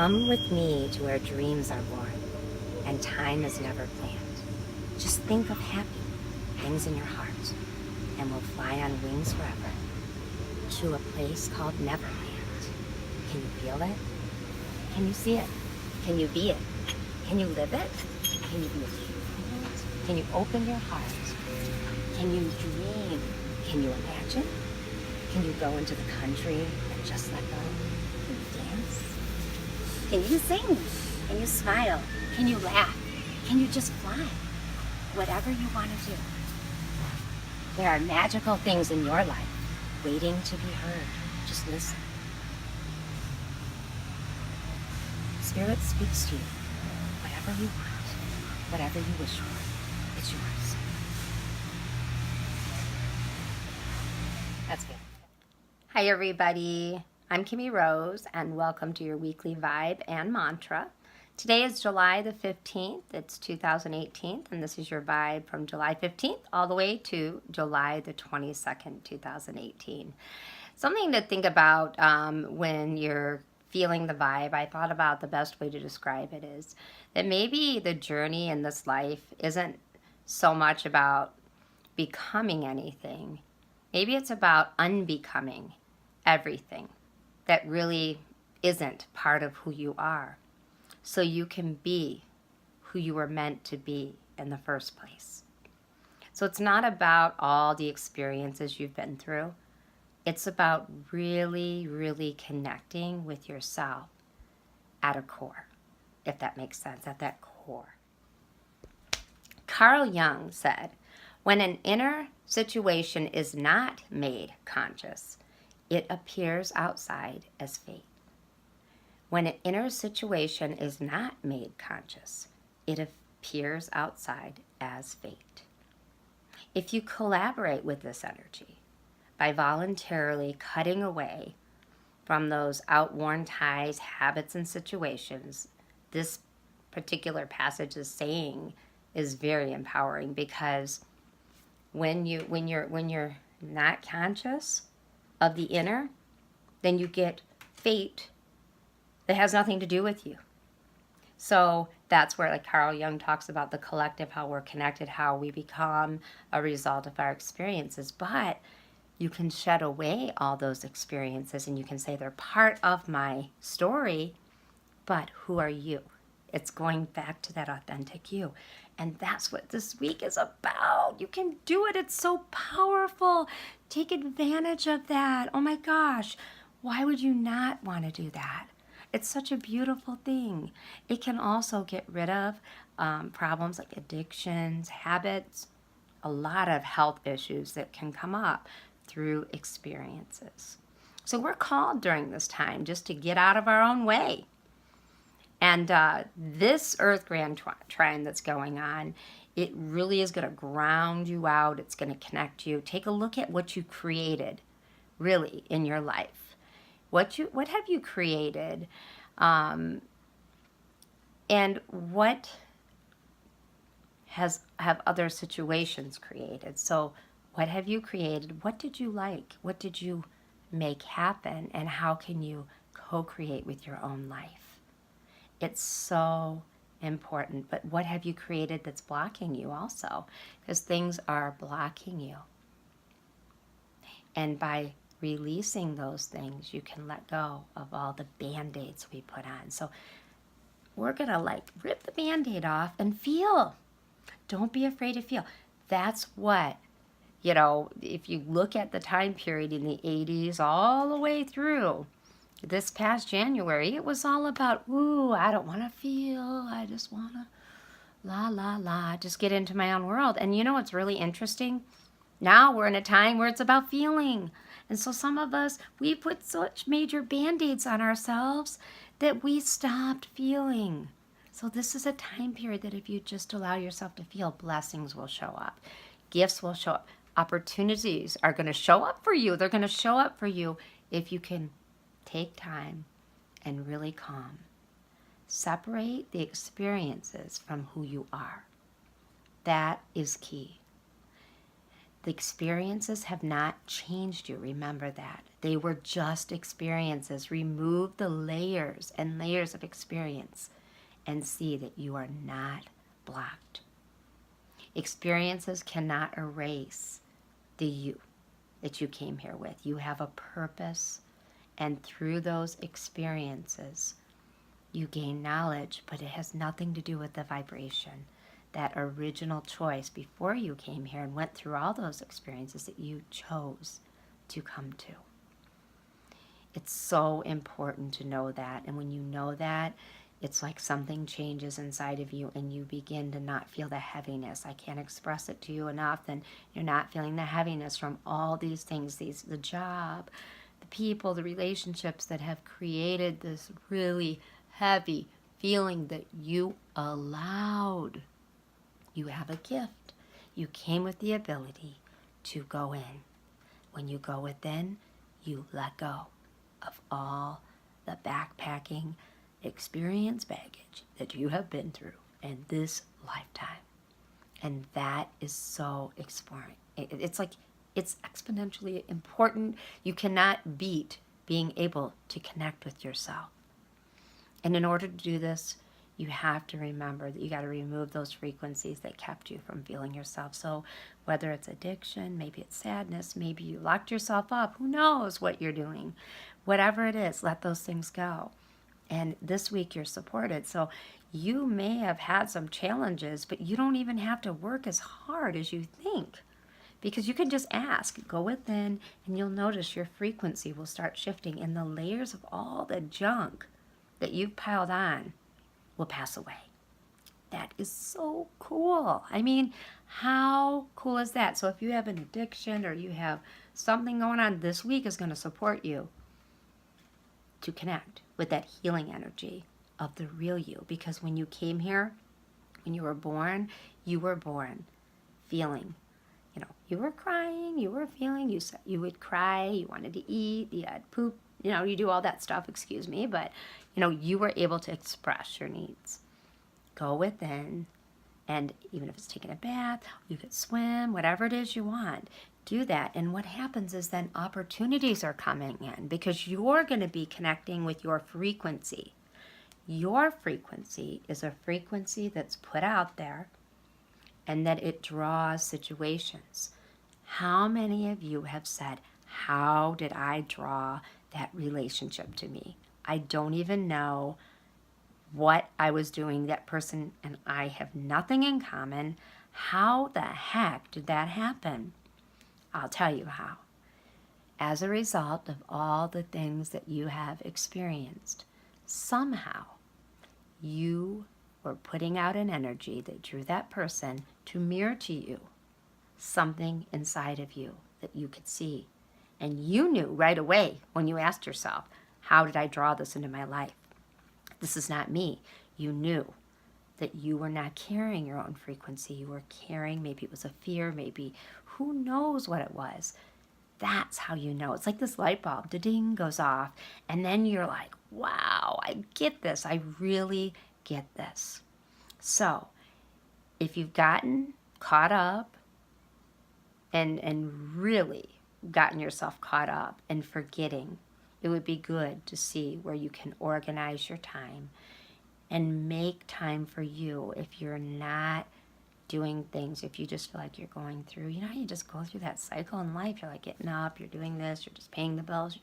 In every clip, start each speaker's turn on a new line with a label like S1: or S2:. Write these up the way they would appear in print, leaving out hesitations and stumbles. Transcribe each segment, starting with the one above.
S1: Come with me to where dreams are born and time is never planned. Just think of happy things in your heart, and we'll fly on wings forever to a place called Neverland. Can you feel it? Can you see it? Can you be it? Can you live it? Can you be a human? Can you open your heart? Can you dream? Can you imagine? Can you go into the country and just let go? Can you dance? Can you sing? Can you smile? Can you laugh? Can you just fly? Whatever you want to do. There are magical things in your life waiting to be heard. Just listen. Spirit speaks to you. Whatever you want, whatever you wish for, it's yours. That's good. Hi, everybody. I'm Kimmy Rose, and welcome to your weekly vibe and mantra. Today is July the 15th. It's 2018, and this is your vibe from July 15th all the way to July the 22nd, 2018. Something to think about when you're feeling the vibe. I thought about the best way to describe it is that maybe the journey in this life isn't so much about becoming anything. Maybe it's about unbecoming everything that really isn't part of who you are, so you can be who you were meant to be in the first place. So it's not about all the experiences you've been through. It's about really, really connecting with yourself at a core, if that makes sense, at that core. Carl Jung said, when an inner situation is not made conscious, it appears outside as fate. When an inner situation is not made conscious, it appears outside as fate. If you collaborate with this energy by voluntarily cutting away from those outworn ties, habits, and situations, this particular passage is saying is very empowering, because when you're not conscious of the inner, then you get fate that has nothing to do with you. So that's where, like Carl Jung talks about the collective, how we're connected, how we become a result of our experiences. But you can shed away all those experiences and you can say they're part of my story, but who are you? It's going back to that authentic you. And that's what this week is about. You can do it. It's so powerful. Take advantage of that. Oh my gosh. Why would you not want to do that? It's such a beautiful thing. It can also get rid of problems like addictions, habits, a lot of health issues that can come up through experiences. So we're called during this time just to get out of our own way. And this Earth Grand Trine that's going on, it really is going to ground you out. It's going to connect you. Take a look at what you created, really, in your life. What have you created? And what have other situations created? So what have you created? What did you like? What did you make happen? And how can you co-create with your own life? It's so important. But what have you created that's blocking you also? Because things are blocking you. And by releasing those things, you can let go of all the Band-Aids we put on. So we're going to rip the Band-Aid off and feel. Don't be afraid to feel. That's what, if you look at the time period in the 80s all the way through this past January, it was all about, ooh, I don't want to feel. I just want to la, la, la, just get into my own world. And you know what's really interesting? Now we're in a time where it's about feeling. And so some of us, we put such major Band-Aids on ourselves that we stopped feeling. So this is a time period that if you just allow yourself to feel, blessings will show up. Gifts will show up. Opportunities are going to show up for you. They're going to show up for you if you can take time and really calm. Separate the experiences from who you are. That is key. The experiences have not changed you. Remember that. They were just experiences. Remove the layers and layers of experience and see that you are not blocked. Experiences cannot erase the you that you came here with. You have a purpose, and through those experiences, you gain knowledge, but it has nothing to do with the vibration. That original choice before you came here and went through all those experiences that you chose to come to. It's so important to know that. And when you know that, it's like something changes inside of you and you begin to not feel the heaviness. I can't express it to you enough. Then you're not feeling the heaviness from all these things, the job, the people, the relationships that have created this really heavy feeling that you allowed. You have a gift. You came with the ability to go in. When you go within, you let go of all the backpacking experience baggage that you have been through in this lifetime. And that is so exploring. It's like, it's exponentially important. You cannot beat being able to connect with yourself. And in order to do this, you have to remember that you got to remove those frequencies that kept you from feeling yourself. So whether it's addiction, maybe it's sadness, maybe you locked yourself up, who knows what you're doing. Whatever it is, let those things go. And this week you're supported. So you may have had some challenges, but you don't even have to work as hard as you think. Because you can just ask, go within, and you'll notice your frequency will start shifting, and the layers of all the junk that you've piled on will pass away. That is so cool. I mean, how cool is that? So if you have an addiction or you have something going on, this week is going to support you to connect with that healing energy of the real you. Because when you came here, when you were born feeling, you were crying, you were feeling, you would cry, you wanted to eat, you had poop, you do all that stuff, excuse me, but you were able to express your needs. Go within, and even if it's taking a bath, you could swim, whatever it is you want, do that. And what happens is then opportunities are coming in because you're going to be connecting with your frequency. Your frequency is a frequency that's put out there and that it draws situations. How many of you have said, how did I draw that relationship to me? I don't even know what I was doing. That person and I have nothing in common. How the heck did that happen? I'll tell you how. As a result of all the things that you have experienced, somehow you were putting out an energy that drew that person to mirror to you something inside of you that you could see. And you knew right away when you asked yourself, how did I draw this into my life? This is not me. You knew that you were not carrying your own frequency. You were carrying, maybe it was a fear, maybe who knows what it was. That's how you know. It's like this light bulb, da-ding, goes off. And then you're like, wow, I get this. I really get this. So if you've gotten caught up and really gotten yourself caught up and forgetting, it would be good to see where you can organize your time and make time for you. If you're not doing things, if you just feel like you're going through, you just go through that cycle in life. You're like getting up, you're doing this, you're just paying the bills.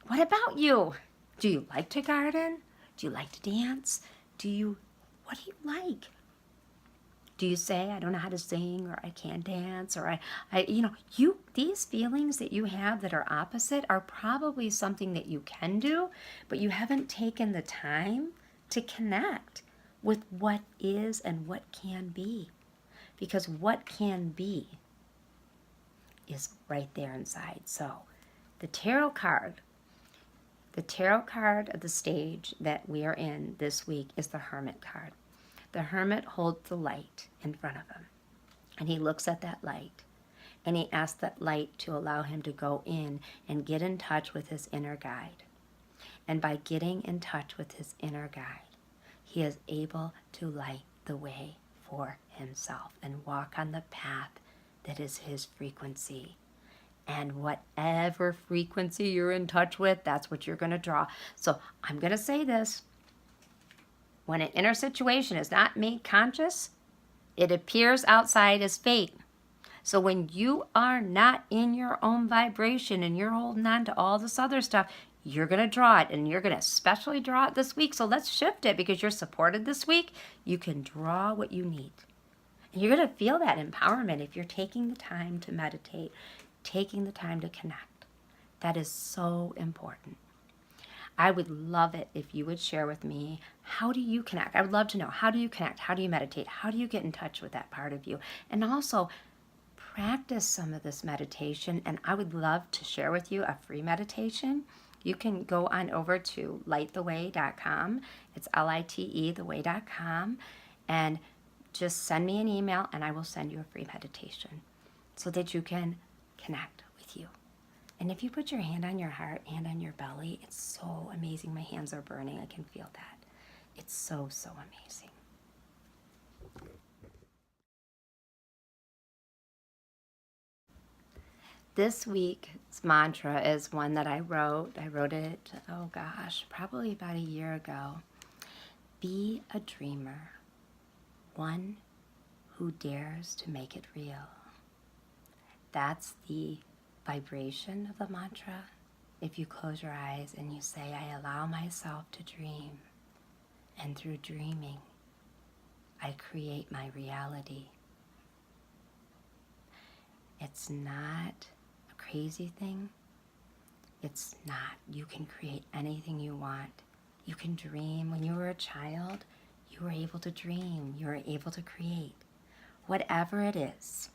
S1: What about you? Do you like to garden? Do you like to dance? What do you like? Do you say, I don't know how to sing, or I can't dance, or these feelings that you have that are opposite are probably something that you can do, but you haven't taken the time to connect with what is and what can be. Because what can be is right there inside. So the tarot card of the stage that we are in this week is the Hermit card. The Hermit holds the light in front of him, and he looks at that light, and he asks that light to allow him to go in and get in touch with his inner guide. And by getting in touch with his inner guide, he is able to light the way for himself and walk on the path that is his frequency. And whatever frequency you're in touch with, that's what you're going to draw. So I'm going to say this. When an inner situation is not made conscious, it appears outside as fate. So when you are not in your own vibration and you're holding on to all this other stuff, you're going to draw it, and you're going to especially draw it this week. So let's shift it because you're supported this week. You can draw what you need. And you're going to feel that empowerment if you're taking the time to meditate, taking the time to connect. That is so important. I would love it if you would share with me, how do you connect? I would love to know, how do you connect? How do you meditate? How do you get in touch with that part of you? And also, practice some of this meditation, and I would love to share with you a free meditation. You can go on over to lighttheway.com. It's LITE, theway.com, and just send me an email and I will send you a free meditation so that you can connect with you. And if you put your hand on your heart, hand on your belly, it's so amazing. My hands are burning. I can feel that. It's so, so amazing. This week's mantra is one that I wrote. I wrote it, oh gosh, probably about a year ago. Be a dreamer, one who dares to make it real. That's the vibration of the mantra. If you close your eyes and you say, I allow myself to dream, and through dreaming, I create my reality. It's not a crazy thing. It's not. You can create anything you want. You can dream. When you were a child, you were able to dream. You were able to create. Whatever it is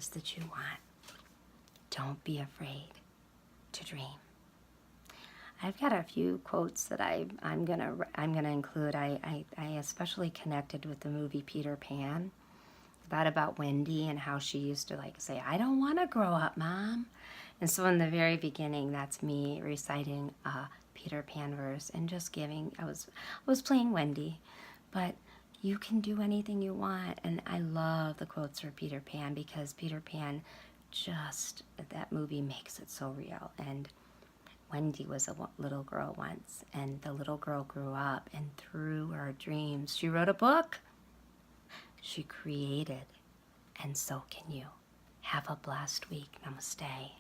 S1: that you want, don't be afraid to dream. I've got a few quotes that I'm gonna include. I especially connected with the movie Peter Pan. That about Wendy and how she used to say, I don't want to grow up, Mom. And so in the very beginning, that's me reciting a Peter Pan verse and just giving, I was playing Wendy, but you can do anything you want. And I love the quotes for Peter Pan because Peter Pan that movie makes it so real. And Wendy was a little girl once, and the little girl grew up, and through her dreams, she wrote a book. She created, and so can you. Have a blessed week. Namaste.